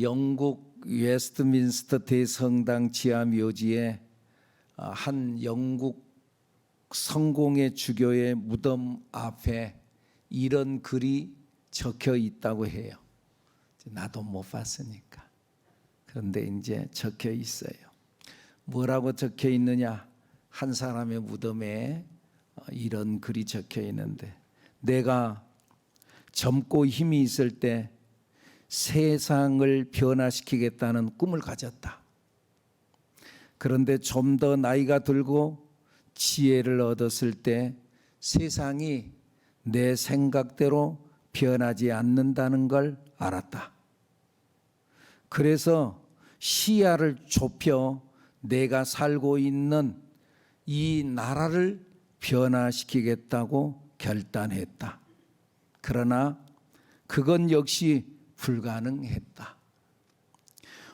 영국 웨스트민스터 대성당 지하 묘지에 한 영국 성공의 주교의 무덤 앞에 이런 글이 적혀 있다고 해요. 나도 못 봤으니까. 그런데 이제 적혀 있어요. 뭐라고 적혀 있느냐? 한 사람의 무덤에 이런 글이 적혀 있는데, 내가 젊고 힘이 있을 때 세상을 변화시키겠다는 꿈을 가졌다. 그런데 좀 더 나이가 들고 지혜를 얻었을 때 세상이 내 생각대로 변하지 않는다는 걸 알았다. 그래서 시야를 좁혀 내가 살고 있는 이 나라를 변화시키겠다고 결단했다. 그러나 그건 역시 불가능했다.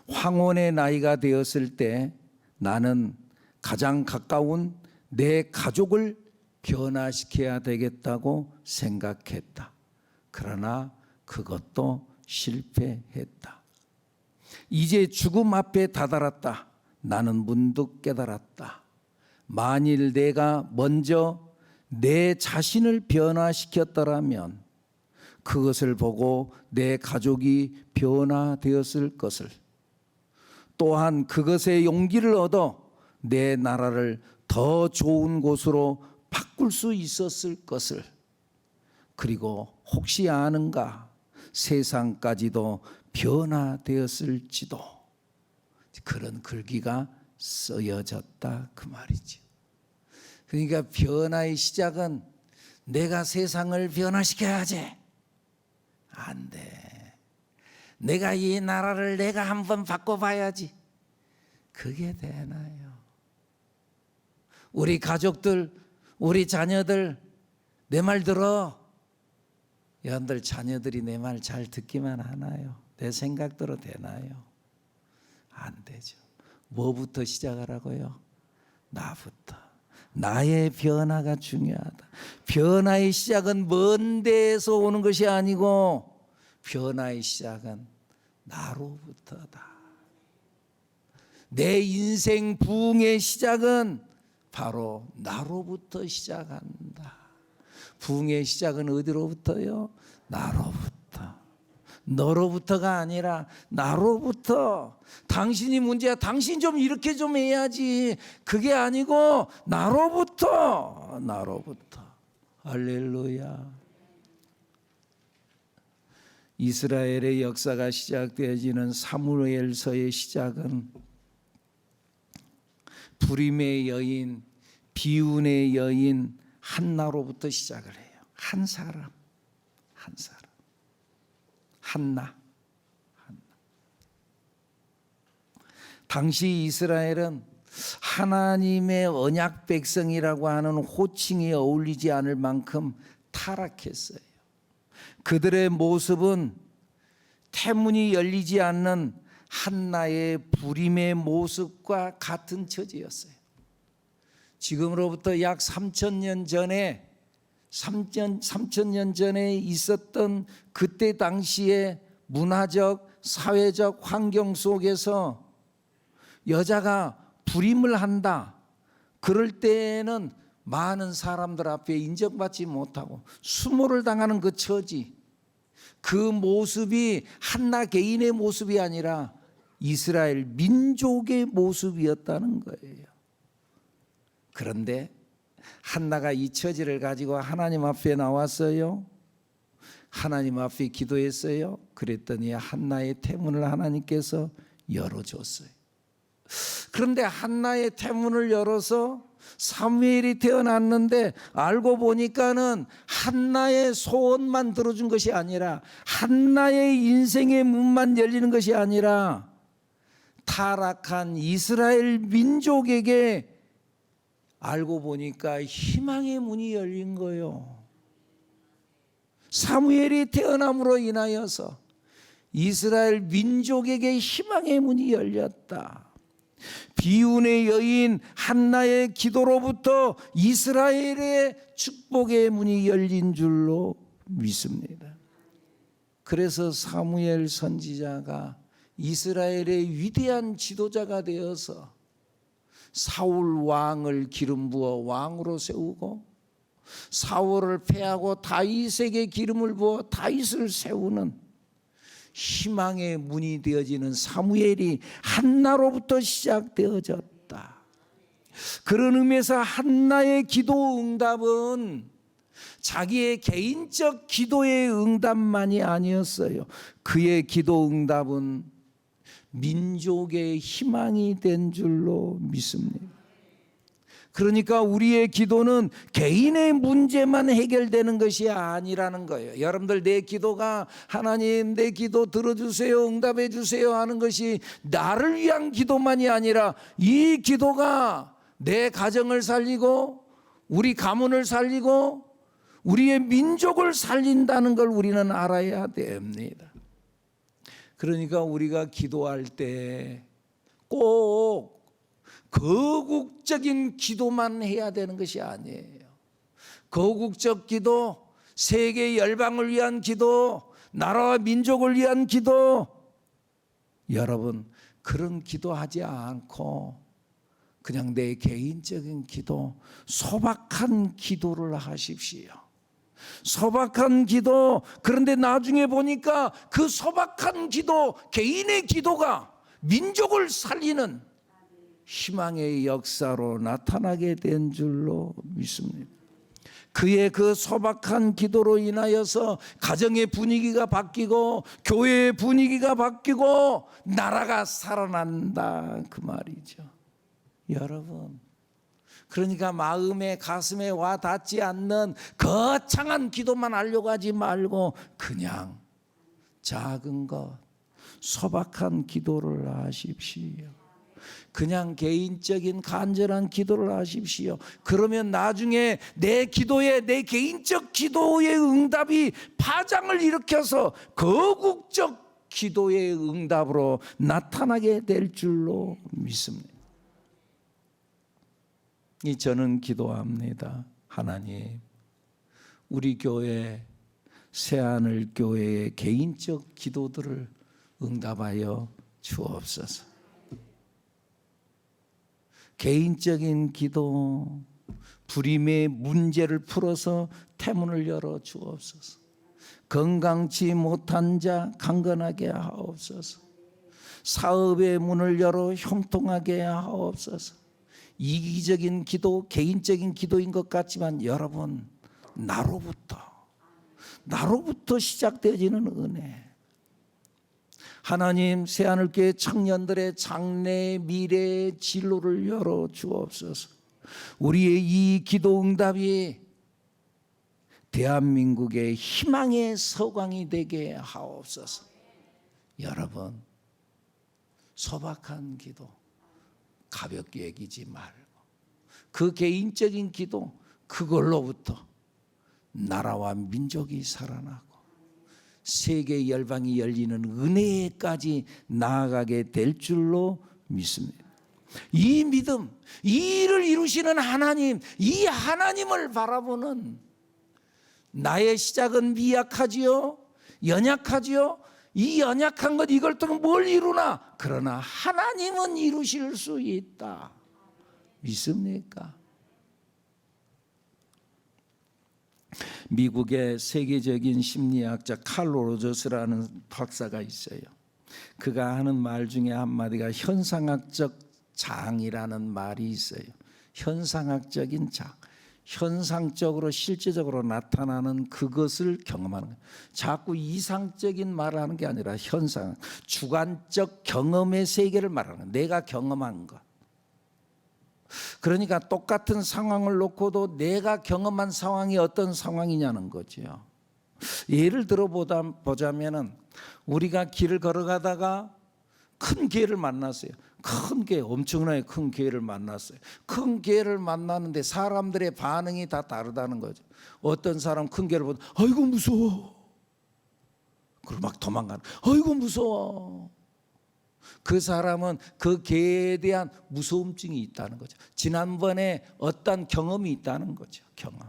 황혼의 나이가 되었을 때 나는 가장 가까운 내 가족을 변화시켜야 되겠다고 생각했다. 그러나 그것도 실패했다. 이제 죽음 앞에 다다랐다. 나는 문득 깨달았다. 만일 내가 먼저 내 자신을 변화시켰더라면 그것을 보고 내 가족이 변화되었을 것을, 또한 그것의 용기를 얻어 내 나라를 더 좋은 곳으로 바꿀 수 있었을 것을, 그리고 혹시 아는가, 세상까지도 변화되었을지도. 그런 글귀가 쓰여졌다 그 말이죠. 그러니까 변화의 시작은 내가 세상을 변화시켜야지. 안 돼. 내가 이 나라를 내가 한번 바꿔봐야지. 그게 되나요? 우리 가족들, 우리 자녀들 내 말 들어. 여러분들 자녀들이 내 말 잘 듣기만 하나요? 내 생각대로 되나요? 안 되죠. 뭐부터 시작하라고요? 나부터. 나의 변화가 중요하다. 변화의 시작은 먼 데에서 오는 것이 아니고 변화의 시작은 나로부터다. 내 인생 부흥의 시작은 바로 나로부터 시작한다. 부흥의 시작은 어디로부터요? 나로부터. 너로부터가 아니라 나로부터. 당신이 문제야. 당신 좀 이렇게 좀 해야지. 그게 아니고 나로부터. 나로부터. 할렐루야. 이스라엘의 역사가 시작되어지는 사무엘서의 시작은 불임의 여인, 비운의 여인 한나로부터 시작을 해요. 한 사람. 한나. 당시 이스라엘은 하나님의 언약 백성이라고 하는 호칭이 어울리지 않을 만큼 타락했어요. 그들의 모습은 태문이 열리지 않는 한나의 불임의 모습과 같은 처지였어요. 지금으로부터 약 3,000년 전에 3,000년 전에 있었던 그때 당시의 문화적, 사회적 환경 속에서 여자가 불임을 한다. 그럴 때에는 많은 사람들 앞에 인정받지 못하고 수모를 당하는 그 처지, 그 모습이 한나 개인의 모습이 아니라 이스라엘 민족의 모습이었다는 거예요. 그런데 한나가 이 처지를 가지고 하나님 앞에 나왔어요. 하나님 앞에 기도했어요. 그랬더니 한나의 태문을 하나님께서 열어줬어요. 그런데 한나의 태문을 열어서 사무엘이 태어났는데 알고 보니까는 한나의 소원만 들어준 것이 아니라, 한나의 인생의 문만 열리는 것이 아니라 타락한 이스라엘 민족에게 알고 보니까 희망의 문이 열린 거예요. 사무엘이 태어남으로 인하여서 이스라엘 민족에게 희망의 문이 열렸다. 비운의 여인 한나의 기도로부터 이스라엘의 축복의 문이 열린 줄로 믿습니다. 그래서 사무엘 선지자가 이스라엘의 위대한 지도자가 되어서 사울 왕을 기름 부어 왕으로 세우고 사울을 패하고 다윗에게 기름을 부어 다윗을 세우는 희망의 문이 되어지는 사무엘이 한나로부터 시작되어졌다. 그런 의미에서 한나의 기도 응답은 자기의 개인적 기도의 응답만이 아니었어요. 그의 기도 응답은 민족의 희망이 된 줄로 믿습니다. 그러니까 우리의 기도는 개인의 문제만 해결되는 것이 아니라는 거예요. 여러분들, 내 기도가 하나님 내 기도 들어주세요, 응답해 주세요 하는 것이 나를 위한 기도만이 아니라 이 기도가 내 가정을 살리고 우리 가문을 살리고 우리의 민족을 살린다는 걸 우리는 알아야 됩니다. 그러니까 우리가 기도할 때 꼭 거국적인 기도만 해야 되는 것이 아니에요. 거국적 기도, 세계 열방을 위한 기도, 나라와 민족을 위한 기도, 여러분 그런 기도하지 않고 그냥 내 개인적인 기도, 소박한 기도를 하십시오. 소박한 기도. 그런데 나중에 보니까 그 소박한 기도, 개인의 기도가 민족을 살리는 희망의 역사로 나타나게 된 줄로 믿습니다. 그의 그 소박한 기도로 인하여서 가정의 분위기가 바뀌고 교회의 분위기가 바뀌고 나라가 살아난다, 그 말이죠. 여러분, 그러니까 마음에 가슴에 와 닿지 않는 거창한 기도만 하려고 하지 말고 그냥 작은 것, 소박한 기도를 하십시오. 그냥 개인적인 간절한 기도를 하십시오. 그러면 나중에 내 기도에, 내 개인적 기도의 응답이 파장을 일으켜서 거국적 기도의 응답으로 나타나게 될 줄로 믿습니다. 저는 기도합니다. 하나님, 우리 교회 새하늘 교회의 개인적 기도들을 응답하여 주옵소서. 개인적인 기도, 불임의 문제를 풀어서 태문을 열어 주옵소서. 건강치 못한 자 강건하게 하옵소서. 사업의 문을 열어 형통하게 하옵소서. 이기적인 기도, 개인적인 기도인 것 같지만 여러분, 나로부터 시작되어지는 은혜. 하나님, 새하늘교회 청년들의 장래 미래의 진로를 열어 주옵소서. 우리의 이 기도 응답이 대한민국의 희망의 서광이 되게 하옵소서. 여러분, 소박한 기도 가볍게 여기지 말고 그 개인적인 기도, 그걸로부터 나라와 민족이 살아나고 세계 열방이 열리는 은혜까지 나아가게 될 줄로 믿습니다. 이 믿음, 이 일을 이루시는 하나님, 이 하나님을 바라보는 나의 시작은 미약하지요, 연약하지요. 이 연약한 것, 이걸 또 뭘 이루나? 그러나 하나님은 이루실 수 있다. 믿습니까? 미국의 세계적인 심리학자 칼 로저스라는 박사가 있어요. 그가 하는 말 중에 한마디가 현상학적 장이라는 말이 있어요. 현상학적인 장, 현상적으로 실제적으로 나타나는 그것을 경험하는 거예요. 자꾸 이상적인 말을 하는 게 아니라 현상, 주관적 경험의 세계를 말하는 거예요. 내가 경험한 것. 그러니까 똑같은 상황을 놓고도 내가 경험한 상황이 어떤 상황이냐는 거죠. 예를 들어 보자면은 우리가 길을 걸어가다가 큰 개를 만났어요. 큰 개, 엄청나게 큰 개를 만났어요. 큰 개를 만나는데 사람들의 반응이 다 다르다는 거죠. 어떤 사람 큰 개를 보면 아이고 무서워, 그리고 막 도망가는, 아이고 무서워. 그 사람은 그 개에 대한 무서움증이 있다는 거죠. 지난번에 어떤 경험이 있다는 거죠. 경험.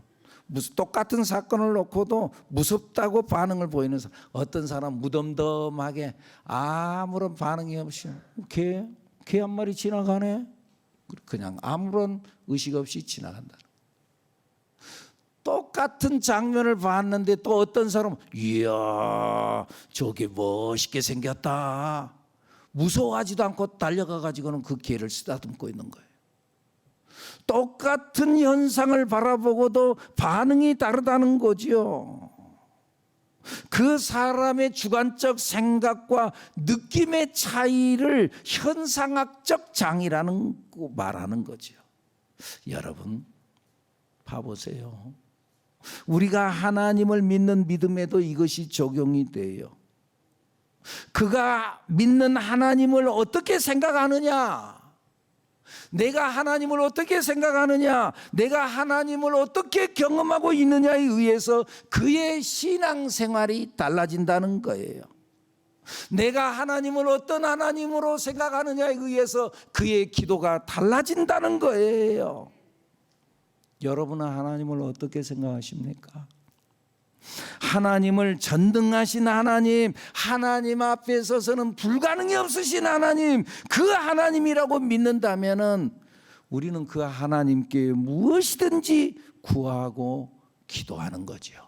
똑같은 사건을 놓고도 무섭다고 반응을 보이는 사람, 어떤 사람 무덤덤하게 아무런 반응이 없이 개 한 마리 지나가네, 그냥 아무런 의식 없이 지나간다. 똑같은 장면을 봤는데 또 어떤 사람은 이야 저게 멋있게 생겼다, 무서워하지도 않고 달려가 가지고는 그 개를 쓰다듬고 있는 거예요. 똑같은 현상을 바라보고도 반응이 다르다는 거죠. 그 사람의 주관적 생각과 느낌의 차이를 현상학적 장이라는 말하는 거죠. 여러분 봐보세요. 우리가 하나님을 믿는 믿음에도 이것이 적용이 돼요. 그가 믿는 하나님을 어떻게 생각하느냐, 내가 하나님을 어떻게 생각하느냐, 내가 하나님을 어떻게 경험하고 있느냐에 의해서 그의 신앙생활이 달라진다는 거예요. 내가 하나님을 어떤 하나님으로 생각하느냐에 의해서 그의 기도가 달라진다는 거예요. 여러분은 하나님을 어떻게 생각하십니까? 하나님을 전능하신 하나님, 하나님 앞에 서서는 불가능이 없으신 하나님, 그 하나님이라고 믿는다면은 우리는 그 하나님께 무엇이든지 구하고 기도하는 거죠.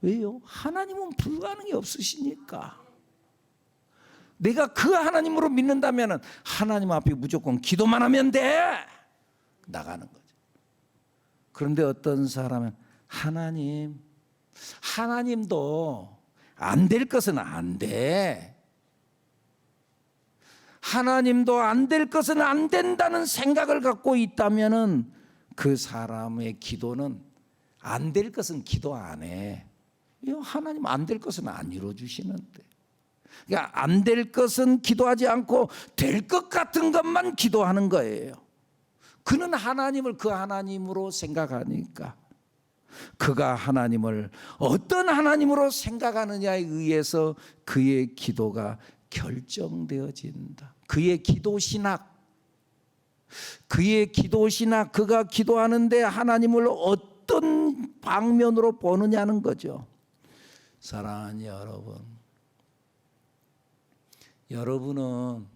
왜요? 하나님은 불가능이 없으시니까. 내가 그 하나님으로 믿는다면은 하나님 앞에 무조건 기도만 하면 돼, 나가는 거죠. 그런데 어떤 사람은 하나님도 안 될 것은 안 돼, 하나님도 안 될 것은 안 된다는 생각을 갖고 있다면은 그 사람의 기도는 안 될 것은 기도 안 해. 하나님 안 될 것은 안 이루어 주시는데, 그러니까 안 될 것은 기도하지 않고 될 것 같은 것만 기도하는 거예요. 그는 하나님을 그 하나님으로 생각하니까 그가 하나님을 어떤 하나님으로 생각하느냐에 의해서 그의 기도가 결정되어진다. 그의 기도신학, 그가 기도하는데 하나님을 어떤 방면으로 보느냐는 거죠. 사랑하는 여러분, 여러분은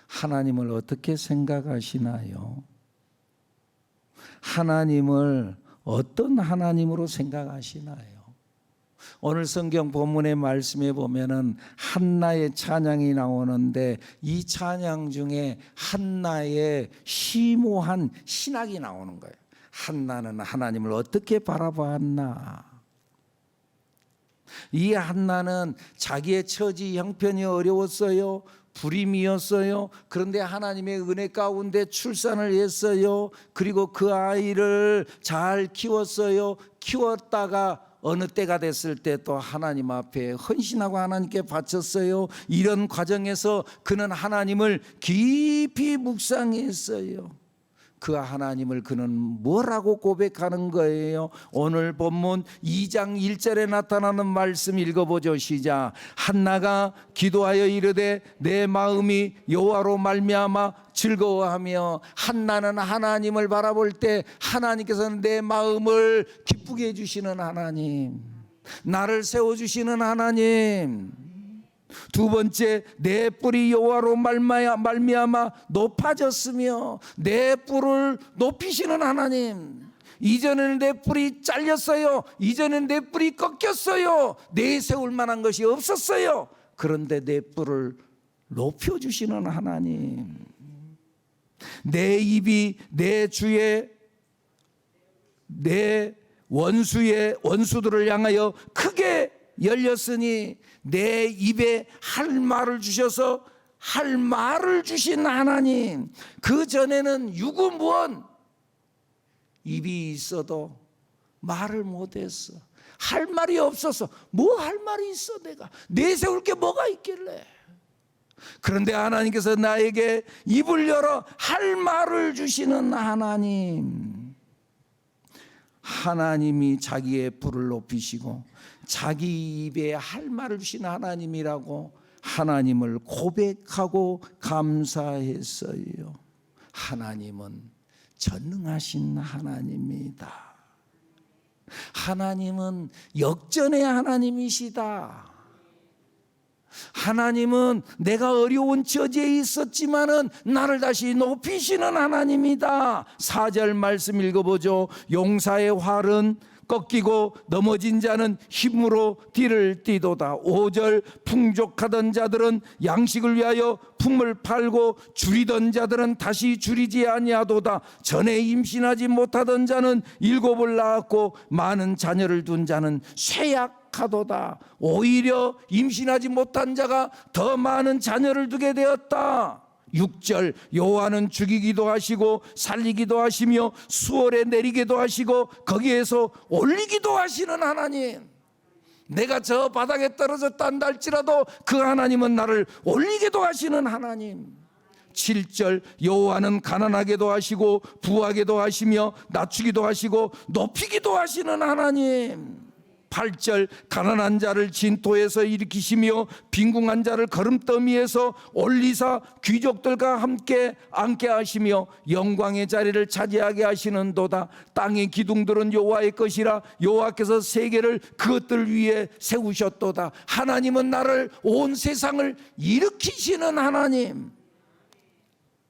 하나님을 어떻게 생각하시나요? 하나님을 어떤 하나님으로 생각하시나요? 오늘 성경 본문의 말씀에 보면은 한나의 찬양이 나오는데 이 찬양 중에 한나의 심오한 신학이 나오는 거예요. 한나는 하나님을 어떻게 바라보았나? 이 한나는 자기의 처지 형편이 어려웠어요. 불임이었어요. 그런데 하나님의 은혜 가운데 출산을 했어요. 그리고 그 아이를 잘 키웠어요. 키웠다가 어느 때가 됐을 때 또 하나님 앞에 헌신하고 하나님께 바쳤어요. 이런 과정에서 그는 하나님을 깊이 묵상했어요. 그 하나님을 그는 뭐라고 고백하는 거예요? 오늘 본문 2장 1절에 나타나는 말씀 읽어보죠. 시작. 한나가 기도하여 이르되 내 마음이 여호와로 말미암아 즐거워하며. 한나는 하나님을 바라볼 때 하나님께서는 내 마음을 기쁘게 해주시는 하나님, 나를 세워주시는 하나님. 두 번째, 내 뿔이 여호와로 말미암아 높아졌으며, 내 뿔을 높이시는 하나님. 이전에는 내 뿔이 잘렸어요. 이전에는 내 뿔이 꺾였어요. 내세울 만한 것이 없었어요. 그런데 내 뿔을 높여주시는 하나님. 내 입이 내 원수들을 향하여 크게 열렸으니, 내 입에 할 말을 주셔서 할 말을 주신 하나님. 그 전에는 유구무원, 입이 있어도 말을 못했어. 할 말이 없어서 뭐 할 말이 있어, 내가 내세울 게 뭐가 있길래. 그런데 하나님께서 나에게 입을 열어 할 말을 주시는 하나님. 하나님이 자기의 뿔을 높이시고 자기 입에 할 말을 주신 하나님이라고 하나님을 고백하고 감사했어요. 하나님은 전능하신 하나님이다. 하나님은 역전의 하나님이시다. 하나님은 내가 어려운 처지에 있었지만은 나를 다시 높이시는 하나님이다. 4절 말씀 읽어보죠. 용사의 활은 꺾이고 넘어진 자는 힘으로 뒤를 띠도다. 5절 풍족하던 자들은 양식을 위하여 품을 팔고 줄이던 자들은 다시 줄이지 아니하도다. 전에 임신하지 못하던 자는 7을 낳았고 많은 자녀를 둔 자는 쇠약하도다. 오히려 임신하지 못한 자가 더 많은 자녀를 두게 되었다. 6절 여호와는 죽이기도 하시고 살리기도 하시며 수월에 내리기도 하시고 거기에서 올리기도 하시는 하나님. 내가 저 바닥에 떨어졌다 한다 할지라도 그 하나님은 나를 올리기도 하시는 하나님. 7절 여호와는 가난하게도 하시고 부하게도 하시며 낮추기도 하시고 높이기도 하시는 하나님. 8절 가난한 자를 진토에서 일으키시며 빈궁한 자를 거름더미에서 올리사 귀족들과 함께 앉게 하시며 영광의 자리를 차지하게 하시는도다. 땅의 기둥들은 여호와의 것이라 여호와께서 세계를 그것들 위에 세우셨도다. 하나님은 나를 온 세상을 일으키시는 하나님.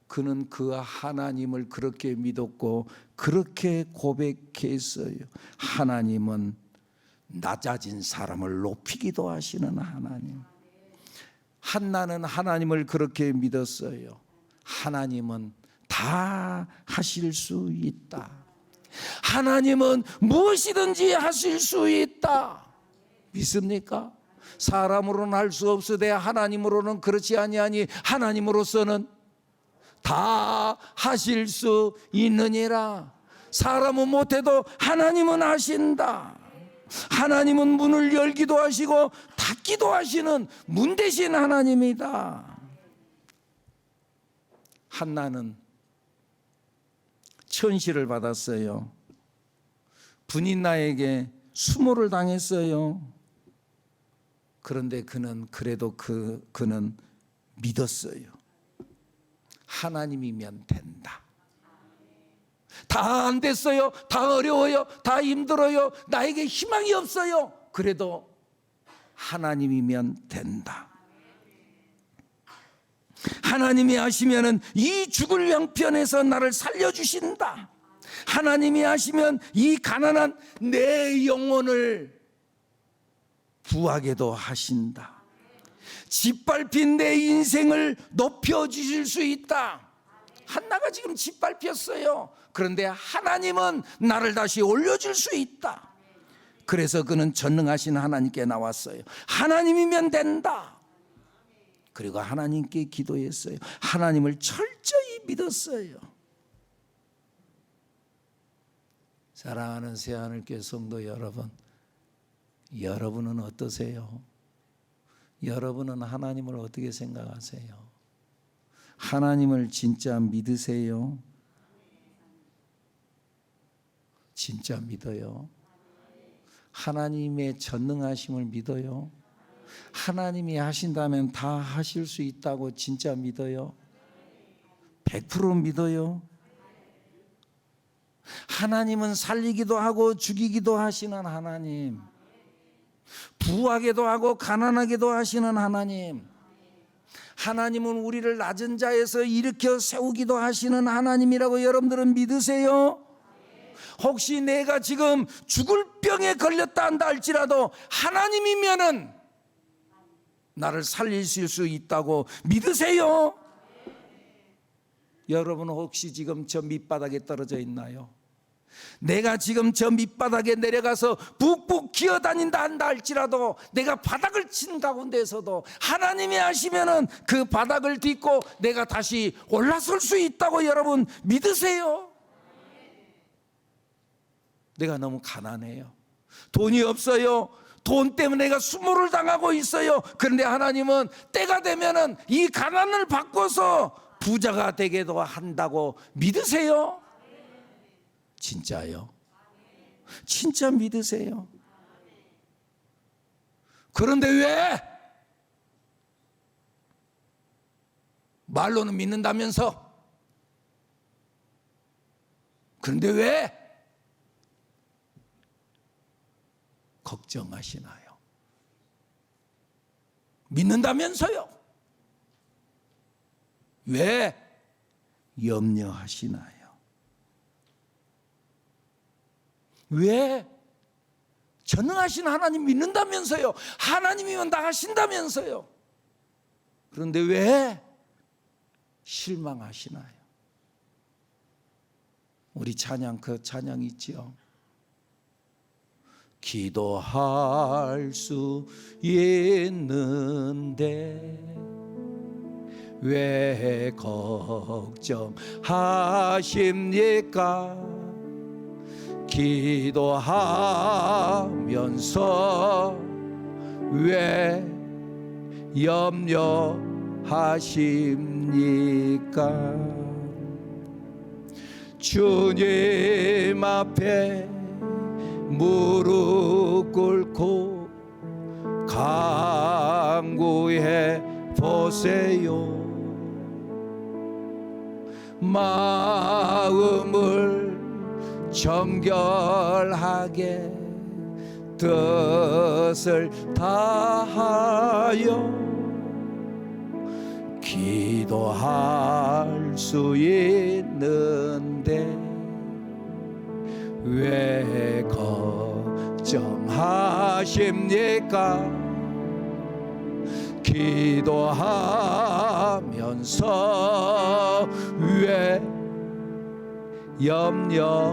그는 그 하나님을 그렇게 믿었고 그렇게 고백했어요. 하나님은 낮아진 사람을 높이기도 하시는 하나님. 한나는 하나님을 그렇게 믿었어요. 하나님은 다 하실 수 있다. 하나님은 무엇이든지 하실 수 있다. 믿습니까? 사람으로는 할 수 없으되 하나님으로는 그렇지 아니하니 하나님으로서는 다 하실 수 있느니라. 사람은 못해도 하나님은 하신다. 하나님은 문을 열기도 하시고 닫기도 하시는 문 대신 하나님이다. 한나는 천시를 받았어요. 분인나에게 수모를 당했어요. 그런데 그는 그래도 그는 믿었어요. 하나님이면 된다. 다 안 됐어요. 다 어려워요. 다 힘들어요. 나에게 희망이 없어요. 그래도 하나님이면 된다. 하나님이 하시면은 이 죽을 형편에서 나를 살려주신다. 하나님이 하시면 이 가난한 내 영혼을 부하게도 하신다. 짓밟힌 내 인생을 높여주실 수 있다. 한나가 지금 짓밟혔어요. 그런데 하나님은 나를 다시 올려줄 수 있다. 그래서 그는 전능하신 하나님께 나왔어요. 하나님이면 된다. 그리고 하나님께 기도했어요. 하나님을 철저히 믿었어요. 사랑하는 새하늘교회 성도 여러분, 여러분은 어떠세요? 여러분은 하나님을 어떻게 생각하세요? 하나님을 진짜 믿으세요? 진짜 믿어요? 하나님의 전능하심을 믿어요? 하나님이 하신다면 다 하실 수 있다고 진짜 믿어요? 100% 믿어요? 하나님은 살리기도 하고 죽이기도 하시는 하나님, 부하게도 하고 가난하게도 하시는 하나님, 하나님은 우리를 낮은 자에서 일으켜 세우기도 하시는 하나님이라고 여러분들은 믿으세요? 혹시 내가 지금 죽을 병에 걸렸다 한다 할지라도 하나님이면은 나를 살리실 수 있다고 믿으세요? 여러분 혹시 지금 저 밑바닥에 떨어져 있나요? 내가 지금 저 밑바닥에 내려가서 푹푹 기어다닌다 한다 할지라도 내가 바닥을 친 가운데서도 하나님이 하시면은 그 바닥을 딛고 내가 다시 올라설 수 있다고 여러분 믿으세요? 내가 너무 가난해요. 돈이 없어요. 돈 때문에 내가 수모를 당하고 있어요. 그런데 하나님은 때가 되면은 이 가난을 바꿔서 부자가 되게도 한다고 믿으세요? 진짜요? 진짜 믿으세요? 그런데 왜? 말로는 믿는다면서? 그런데 왜? 걱정하시나요? 믿는다면서요? 왜 염려하시나요? 왜? 전능하신 하나님 믿는다면서요? 하나님이면 다 하신다면서요? 그런데 왜 실망하시나요? 우리 찬양, 그 찬양이 있지요. 기도할 수 있는데 왜 걱정하십니까? 기도하면서 왜 염려하십니까? 주님 앞에 무릎 꿇고 간구해 보세요. 마음을 정결하게 뜻을 다하여 기도할 수 있는데 왜 걱정하십니까? 기도하면서 왜 염려하십니까?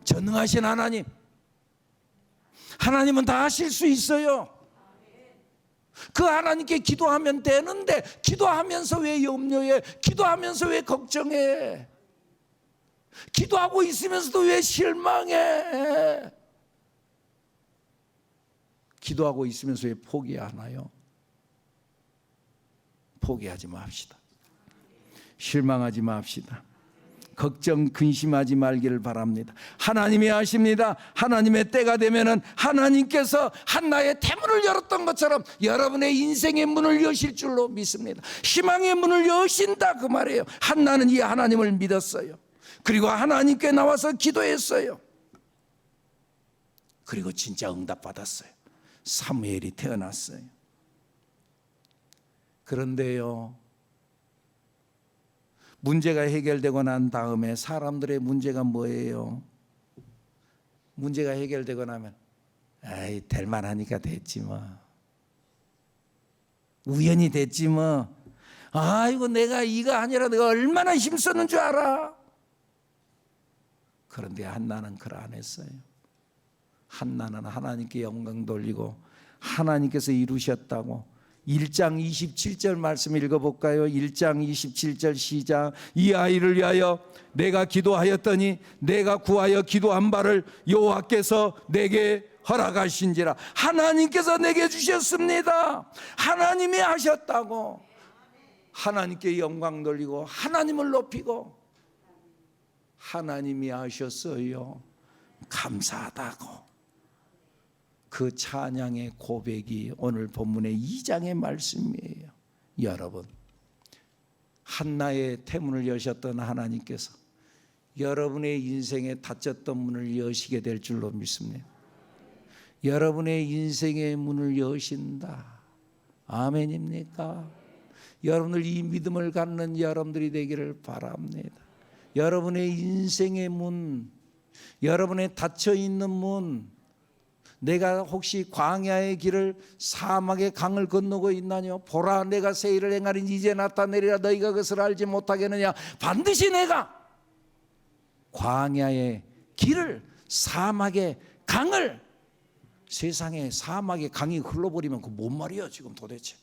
전능하신 하나님, 하나님은 다 하실 수 있어요. 그 하나님께 기도하면 되는데 기도하면서 왜 염려해? 기도하면서 왜 걱정해? 기도하고 있으면서도 왜 실망해? 기도하고 있으면서 왜 포기하나요? 포기하지 맙시다. 실망하지 맙시다. 걱정, 근심하지 말기를 바랍니다. 하나님이 하십니다. 하나님의 때가 되면은 하나님께서 한나의 태문을 열었던 것처럼 여러분의 인생의 문을 여실 줄로 믿습니다. 희망의 문을 여신다 그 말이에요. 한나는 이 하나님을 믿었어요. 그리고 하나님께 나와서 기도했어요. 그리고 진짜 응답받았어요. 사무엘이 태어났어요. 그런데요, 문제가 해결되고 난 다음에 사람들의 문제가 뭐예요? 문제가 해결되고 나면 아이, 될 만하니까 됐지 뭐, 우연히 됐지 뭐, 아이고 내가 이거 아니라 내가 얼마나 힘썼는 줄 알아? 그런데 한나는 그걸 안 했어요. 한나는 하나님께 영광 돌리고 하나님께서 이루셨다고 1장 27절 말씀 읽어볼까요? 1장 27절 시작. 이 아이를 위하여 내가 기도하였더니 내가 구하여 기도한 바를 여호와께서 내게 허락하신지라. 하나님께서 내게 주셨습니다. 하나님이 하셨다고. 하나님께 영광 돌리고 하나님을 높이고 하나님이 하셨어요. 감사하다고. 그 찬양의 고백이 오늘 본문의 2장의 말씀이에요. 여러분, 한나의 태문을 여셨던 하나님께서 여러분의 인생에 닫혔던 문을 여시게 될 줄로 믿습니다. 여러분의 인생의 문을 여신다. 아멘입니까? 여러분들 이 믿음을 갖는 여러분들이 되기를 바랍니다. 여러분의 인생의 문, 여러분의 닫혀있는 문, 내가 혹시 광야의 길을 사막의 강을 건너고 있나뇨? 보라, 내가 새 일을 행하리니 이제 나타내리라. 너희가 그것을 알지 못하겠느냐? 반드시 내가 광야의 길을, 사막의 강을, 세상에 사막의 강이 흘러버리면 그 뭔 말이에요 지금 도대체?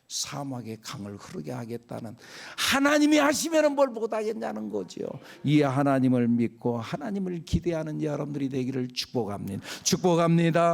사막의 강을 흐르게 하겠다는, 하나님이 하시면 뭘 못하겠냐는 거죠. 이 하나님을 믿고 하나님을 기대하는 여러분들이 되기를 축복합니다. 축복합니다.